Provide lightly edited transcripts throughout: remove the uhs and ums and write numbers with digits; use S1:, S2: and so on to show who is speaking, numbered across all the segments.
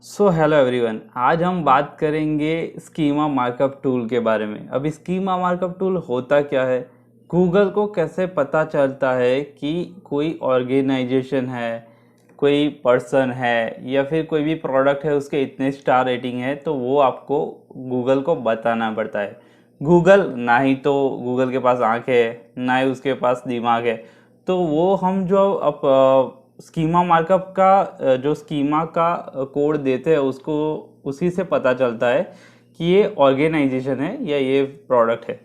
S1: So hello everyone, आज हम बात करेंगे स्कीमा मार्कअप टूल के बारे में। अब स्कीमा मार्कअप टूल होता क्या है, गूगल को कैसे पता चलता है कि कोई ऑर्गेनाइजेशन है, कोई पर्सन है या फिर कोई भी प्रोडक्ट है उसके इतने स्टार रेटिंग है, तो वो आपको गूगल को बताना पड़ता है। गूगल ना ही तो गूगल के पास आंखें है, ना ही उसके पास दिमाग है। तो वो हम जो अब स्कीमा मार्कअप का जो स्कीमा का कोड देते हैं उसको उसी से पता चलता है कि ये ऑर्गेनाइजेशन है या ये प्रोडक्ट है।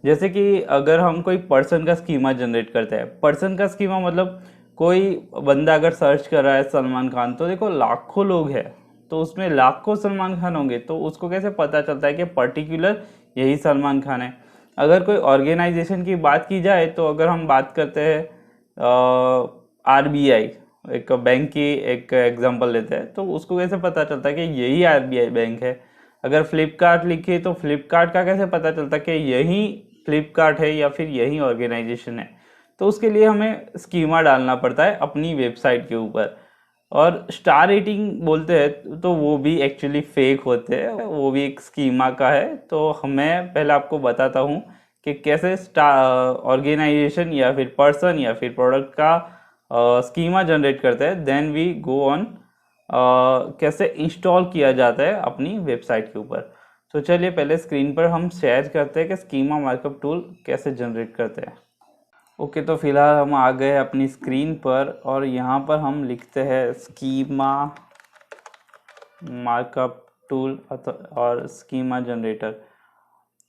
S1: जैसे कि अगर हम कोई पर्सन का स्कीमा जनरेट करते हैं, पर्सन का स्कीमा मतलब कोई बंदा अगर सर्च कर रहा है सलमान खान, तो देखो लाखों लोग हैं, तो उसमें लाखों सलमान खान होंगे, तो उसको कैसे पता चलता है कि पर्टिकुलर यही सलमान खान है। अगर कोई ऑर्गेनाइजेशन की बात की जाए, तो अगर हम बात करते हैं आरबीआई, एक बैंक की एक एग्जांपल लेते हैं, तो उसको कैसे पता चलता है कि यही आरबीआई बैंक है। अगर फ्लिपकार्ट लिखे तो फ्लिपकार्ट का कैसे पता चलता है कि यही फ्लिपकार्ट है या फिर यही ऑर्गेनाइजेशन है। तो उसके लिए हमें स्कीमा डालना पड़ता है अपनी वेबसाइट के ऊपर। और स्टार रेटिंग बोलते हैं तो वो भी एक्चुअली फेक होते हैं, वो भी एक स्कीमा का है। तो मैं पहले आपको बताता हूँ कि कैसे स्टार ऑर्गेनाइजेशन या फिर पर्सन या फिर प्रोडक्ट का स्कीमा जनरेट करते हैं। देन वी गो ऑन कैसे इंस्टॉल किया जाता है अपनी वेबसाइट के ऊपर। तो चलिए पहले स्क्रीन पर हम शेयर करते हैं कि स्कीमा मार्कअप टूल कैसे जनरेट करते हैं। ओके, तो फिलहाल हम आ गए अपनी स्क्रीन पर और यहाँ पर हम लिखते हैं स्कीमा मार्कअप टूल और स्कीमा जनरेटर।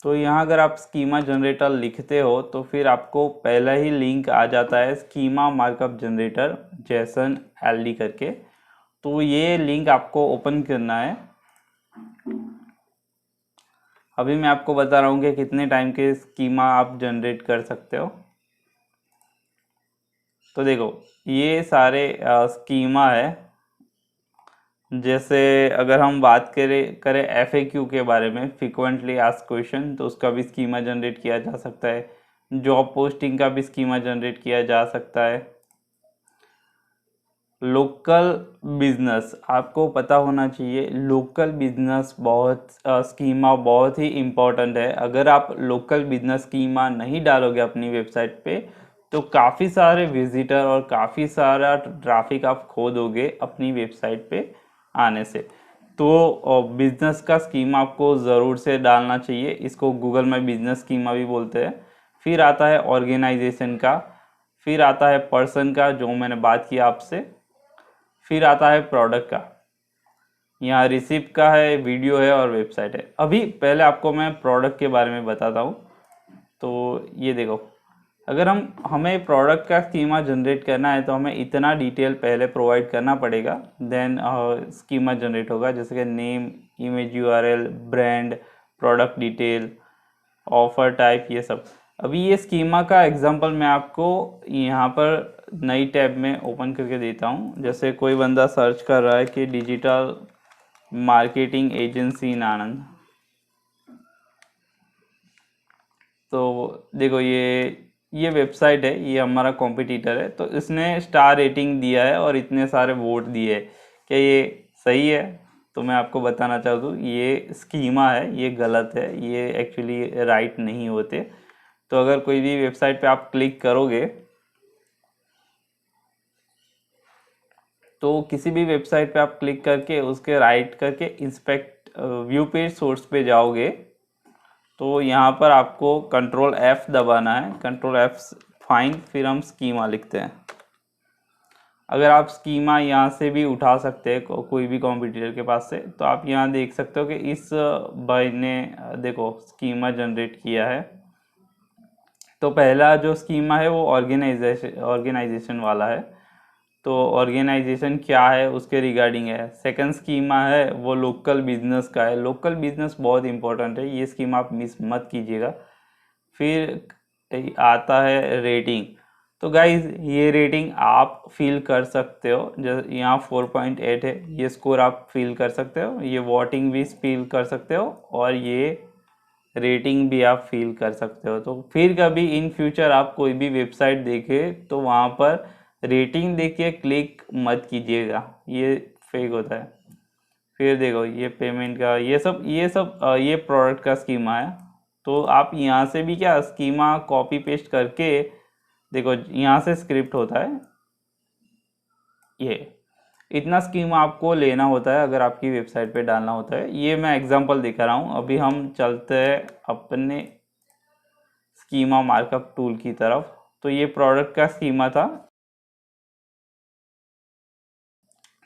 S1: तो यहाँ अगर आप स्कीमा जनरेटर लिखते हो तो फिर आपको पहला ही लिंक आ जाता है schema markup generator JSON LD करके। तो ये लिंक आपको ओपन करना है। अभी मैं आपको बता रहा हूँ कि कितने टाइम के स्कीमा आप जनरेट कर सकते हो। तो देखो, ये सारे स्कीमा है। जैसे अगर हम बात करें एफएक्यू के बारे में, फ्रिक्वेंटली आस्क्ड क्वेश्चन, तो उसका भी स्कीमा जनरेट किया जा सकता है। जॉब पोस्टिंग का भी स्कीमा जनरेट किया जा सकता है। लोकल बिजनेस, आपको पता होना चाहिए लोकल बिजनेस बहुत स्कीमा बहुत ही इम्पोर्टेंट है। अगर आप लोकल बिजनेस स्कीमा नहीं डालोगे अपनी वेबसाइट पे, तो काफ़ी सारे विजिटर और काफ़ी सारा ट्रैफिक आप खो दोगे अपनी वेबसाइट पे आने से। तो बिजनेस का स्कीमा आपको ज़रूर से डालना चाहिए, इसको गूगल में बिजनेस स्कीमा भी बोलते हैं। फिर आता है ऑर्गेनाइजेशन का, फिर आता है पर्सन का जो मैंने बात किया आपसे, फिर आता है प्रोडक्ट का। यहाँ रिसिप्ट का है, वीडियो है और वेबसाइट है। अभी पहले आपको मैं प्रोडक्ट के बारे में बताता हूँ। तो ये देखो, अगर हमें प्रोडक्ट का स्कीमा जनरेट करना है तो हमें इतना डिटेल पहले प्रोवाइड करना पड़ेगा, देन स्कीमा जनरेट होगा। जैसे कि name, image URL, brand, product detail, offer type, ये सब। अभी ये स्कीमा का एग्जांपल मैं आपको यहाँ पर नई टैब में ओपन करके देता हूँ। जैसे कोई बंदा सर्च कर रहा है कि डिजिटल मार्केटिंग एजेंसी इन आनंद, तो देखो ये वेबसाइट है, ये हमारा कॉम्पिटिटर है, तो इसने स्टार रेटिंग दिया है और इतने सारे वोट दिए हैं। क्या ये सही है? तो मैं आपको बताना चाहता हूँ ये स्कीमा है, ये गलत है, ये एक्चुअली राइट नहीं होते। तो अगर कोई भी वेबसाइट पे आप क्लिक करोगे, तो किसी भी वेबसाइट पे आप क्लिक करके उसके राइट करके इंस्पेक्ट व्यू पेज सोर्स पे जाओगे, तो यहाँ पर आपको कंट्रोल F दबाना है। कंट्रोल F फाइंड, फिर हम स्कीमा लिखते हैं। अगर आप स्कीमा यहाँ से भी उठा सकते हैं कोई भी कॉम्पिटिटर के पास से, तो आप यहाँ देख सकते हो कि इस भाई ने देखो स्कीमा जनरेट किया है। तो पहला जो स्कीमा है वो ऑर्गेनाइजेशन वाला है, तो ऑर्गेनाइजेशन क्या है उसके रिगार्डिंग है। सेकंड स्कीमा है वो लोकल बिजनेस का है। लोकल बिजनेस बहुत इंपॉर्टेंट है, ये स्कीमा आप मिस मत कीजिएगा। फिर आता है रेटिंग। तो गाइज ये रेटिंग आप फील कर सकते हो, जैसे यहाँ 4.8 है, ये स्कोर आप फील कर सकते हो, ये वोटिंग भी फील कर सकते हो और ये रेटिंग भी आप फील कर सकते हो। तो फिर कभी इन फ्यूचर आप कोई भी वेबसाइट देखे तो वहाँ पर रेटिंग देख के क्लिक मत कीजिएगा, ये फेक होता है। फिर देखो ये पेमेंट का ये प्रोडक्ट का स्कीमा है। तो आप यहाँ से भी क्या स्कीमा कॉपी पेस्ट करके देखो, यहाँ से स्क्रिप्ट होता है, ये इतना स्कीमा आपको लेना होता है अगर आपकी वेबसाइट पे डालना होता है। ये मैं एग्जांपल दिखा रहा हूँ। अभी हम चलते हैं अपने स्कीमा मार्कअप टूल की तरफ। तो ये प्रोडक्ट का स्कीमा था,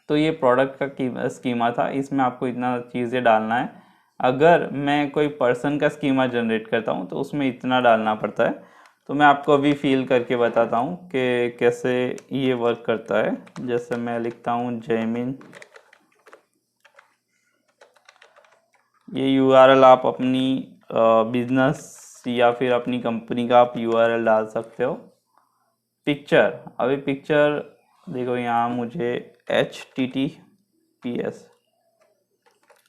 S1: तो ये प्रोडक्ट का स्कीमा था, इसमें आपको इतना चीज़ें डालना है। अगर मैं कोई पर्सन का स्कीमा जनरेट करता हूँ तो उसमें इतना डालना पड़ता है। तो मैं आपको अभी फील करके बताता हूँ कि कैसे ये वर्क करता है। जैसे मैं लिखता हूँ जयमिन, ये यूआरएल आप अपनी बिजनेस या फिर अपनी कंपनी का आप यूआरएल डाल सकते हो। पिक्चर, अभी पिक्चर देखो यहाँ मुझे HTTPS,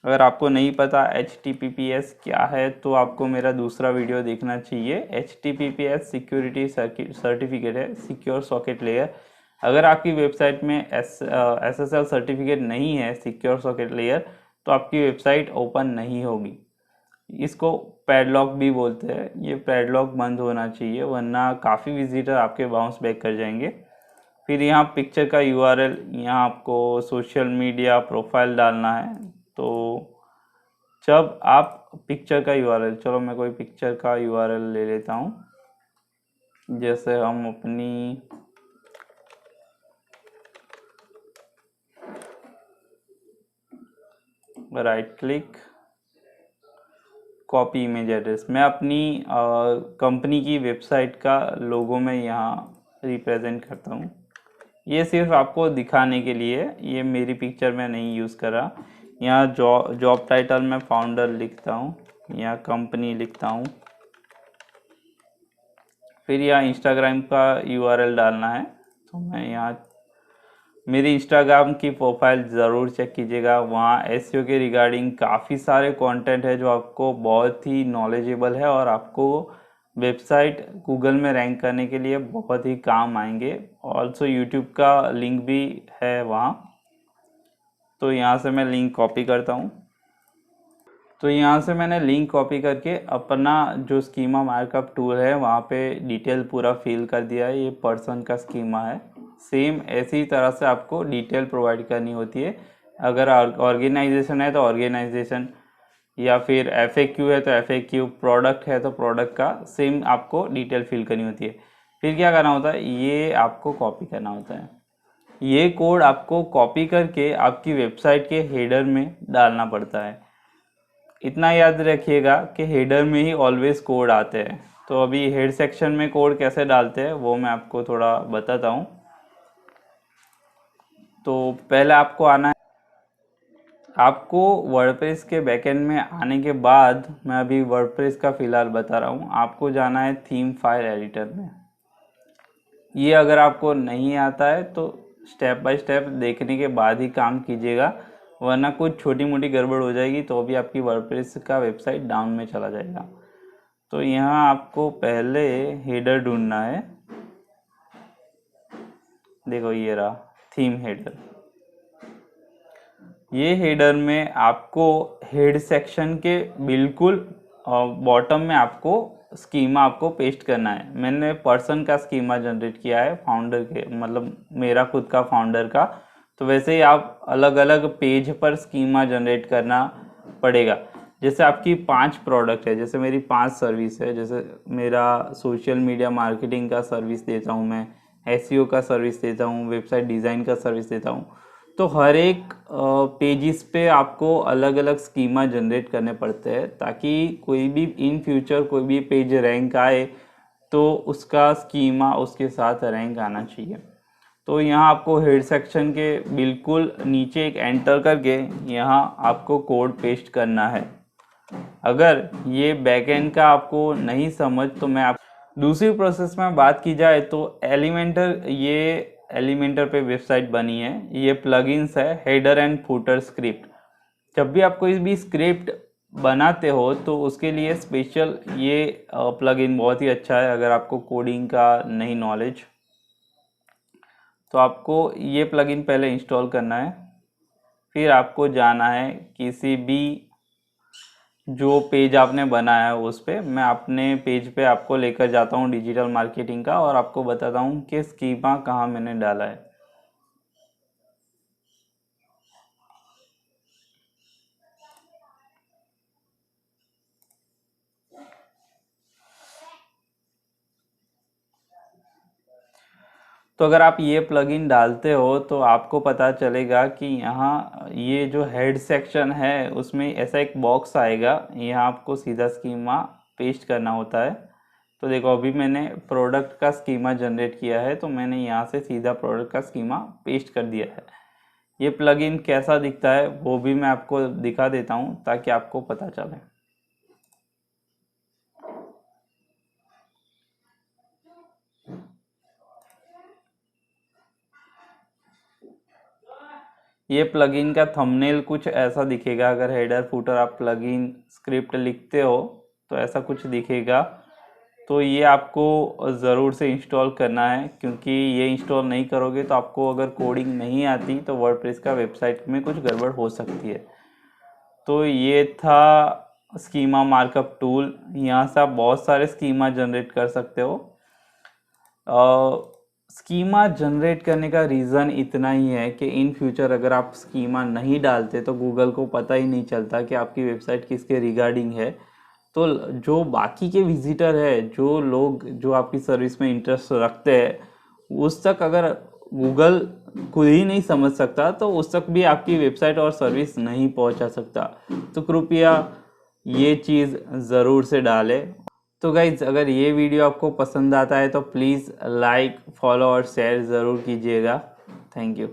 S1: अगर आपको नहीं पता HTTPS क्या है तो आपको मेरा दूसरा वीडियो देखना चाहिए। HTTPS सिक्योरिटी सर्टिफिकेट है, सिक्योर सॉकेट लेयर। अगर आपकी वेबसाइट में SSL सर्टिफिकेट नहीं है, सिक्योर सॉकेट लेयर, तो आपकी वेबसाइट ओपन नहीं होगी। इसको पैडलॉक भी बोलते हैं। ये पैडलॉक बंद होना चाहिए, वरना काफ़ी विजिटर आपके बाउंस बैक कर जाएंगे। फिर यहाँ पिक्चर का यूआरएल, यहाँ आपको सोशल मीडिया प्रोफाइल डालना है। तो जब आप पिक्चर का यूआरएल, चलो मैं कोई पिक्चर का यूआरएल ले लेता हूँ। जैसे हम अपनी right click, copy image address, मैं अपनी कंपनी की वेबसाइट का लोगो में यहाँ रिप्रेजेंट करता हूँ। ये सिर्फ आपको दिखाने के लिए, ये मेरी पिक्चर में नहीं यूज़ करा। यहाँ जॉब टाइटल में फाउंडर लिखता हूँ, यहाँ कंपनी लिखता हूँ। फिर यहाँ इंस्टाग्राम का यूआरएल डालना है। तो मैं यहाँ मेरी इंस्टाग्राम की प्रोफाइल ज़रूर चेक कीजिएगा, वहाँ एसईओ के रिगार्डिंग काफ़ी सारे कंटेंट है जो आपको बहुत ही नॉलेजेबल है और आपको वेबसाइट गूगल में रैंक करने के लिए बहुत ही काम आएंगे। ऑल्सो यूट्यूब का लिंक भी है वहाँ। तो यहाँ से मैं लिंक कॉपी करता हूँ। तो यहाँ से मैंने लिंक कॉपी करके अपना जो स्कीमा मार्कअप टूल है वहाँ पे डिटेल पूरा फिल कर दिया है। ये पर्सन का स्कीमा है। सेम ऐसी तरह से आपको डिटेल प्रोवाइड करनी होती है। अगर ऑर्गेनाइजेशन है तो ऑर्गेनाइजेशन, या फिर FAQ है तो FAQ, प्रोडक्ट है तो प्रोडक्ट का सेम आपको डिटेल फिल करनी होती है। फिर क्या करना होता है, ये आपको कॉपी करना होता है। ये कोड आपको कॉपी करके आपकी वेबसाइट के हेडर में डालना पड़ता है। इतना याद रखिएगा कि हेडर में ही ऑलवेज कोड आते हैं। तो अभी हेड सेक्शन में कोड कैसे डालते हैं वो मैं आपको थोड़ा बताता हूँ। तो पहले आपको आना है, आपको वर्डप्रेस के बैकएंड में आने के बाद, मैं अभी वर्डप्रेस का फ़िलहाल बता रहा हूँ, आपको जाना है थीम फाइल एडिटर में। ये अगर आपको नहीं आता है तो स्टेप बाय स्टेप देखने के बाद ही काम कीजिएगा, वरना कुछ छोटी मोटी गड़बड़ हो जाएगी तो भी आपकी वर्डप्रेस का वेबसाइट डाउन में चला जाएगा। तो यहाँ आपको पहले हेडर ढूंढना है। देखो ये रहा थीम हेडर। ये हेडर में आपको हेड सेक्शन के बिल्कुल बॉटम में आपको स्कीमा आपको पेस्ट करना है। मैंने पर्सन का स्कीमा जनरेट किया है, फाउंडर के, मतलब मेरा खुद का फाउंडर का। तो वैसे ही आप अलग अलग पेज पर स्कीमा जनरेट करना पड़ेगा। जैसे आपकी 5 प्रोडक्ट है, जैसे मेरी 5 सर्विस है, जैसे मेरा सोशल मीडिया मार्केटिंग का सर्विस देता हूँ मैं, SEO का सर्विस देता हूँ, वेबसाइट डिज़ाइन का सर्विस देता हूँ। तो हर एक पेजिस पे आपको अलग अलग स्कीमा जनरेट करने पड़ते हैं, ताकि कोई भी इन फ्यूचर कोई भी पेज रैंक आए तो उसका स्कीमा उसके साथ रैंक आना चाहिए। तो यहाँ आपको हेड सेक्शन के बिल्कुल नीचे एक एंटर करके यहाँ आपको कोड पेस्ट करना है। अगर ये बैकएंड का आपको नहीं समझ तो मैं आप दूसरी प्रोसेस में बात की जाए तो एलिमेंटर, ये एलिमेंटर पे वेबसाइट बनी है। ये प्लगइन्स है हेडर एंड फुटर स्क्रिप्ट। जब भी आप कोई भी स्क्रिप्ट बनाते हो तो उसके लिए स्पेशल ये प्लगइन बहुत ही अच्छा है। अगर आपको कोडिंग का नहीं नॉलेज, तो आपको ये प्लगइन पहले इंस्टॉल करना है। फिर आपको जाना है किसी भी जो पेज आपने बनाया है उस पे। मैं अपने पेज पे आपको लेकर जाता हूँ डिजिटल मार्केटिंग का, और आपको बताता हूँ कि स्कीमा कहाँ मैंने डाला है। तो अगर आप ये प्लगइन डालते हो तो आपको पता चलेगा कि यहाँ ये जो हेड सेक्शन है उसमें ऐसा एक बॉक्स आएगा, यहाँ आपको सीधा स्कीमा पेस्ट करना होता है। तो देखो अभी मैंने प्रोडक्ट का स्कीमा जनरेट किया है, तो मैंने यहाँ से सीधा प्रोडक्ट का स्कीमा पेस्ट कर दिया है। ये प्लगइन कैसा दिखता है वो भी मैं आपको दिखा देता हूँ ताकि आपको पता चले। ये प्लगइन का थंबनेल कुछ ऐसा दिखेगा। अगर हेडर फुटर आप प्लगइन स्क्रिप्ट लिखते हो तो ऐसा कुछ दिखेगा। तो ये आपको ज़रूर से इंस्टॉल करना है, क्योंकि ये इंस्टॉल नहीं करोगे तो आपको अगर कोडिंग नहीं आती तो वर्डप्रेस का वेबसाइट में कुछ गड़बड़ हो सकती है। तो ये था स्कीमा मार्कअप टूल। यहाँ से आप बहुत सारे स्कीमा जनरेट कर सकते हो। स्कीमा जनरेट करने का रीज़न इतना ही है कि इन फ्यूचर अगर आप स्कीमा नहीं डालते तो गूगल को पता ही नहीं चलता कि आपकी वेबसाइट किसके रिगार्डिंग है। तो जो बाकी के विजिटर है, जो लोग जो आपकी सर्विस में इंटरेस्ट रखते हैं, उस तक अगर गूगल खुद ही नहीं समझ सकता तो उस तक भी आपकी वेबसाइट और सर्विस नहीं पहुंचा सकता। तो कृपया ये चीज़ ज़रूर से डालें। तो गाइज अगर ये वीडियो आपको पसंद आता है तो प्लीज़ लाइक, फॉलो और शेयर ज़रूर कीजिएगा। Thank you.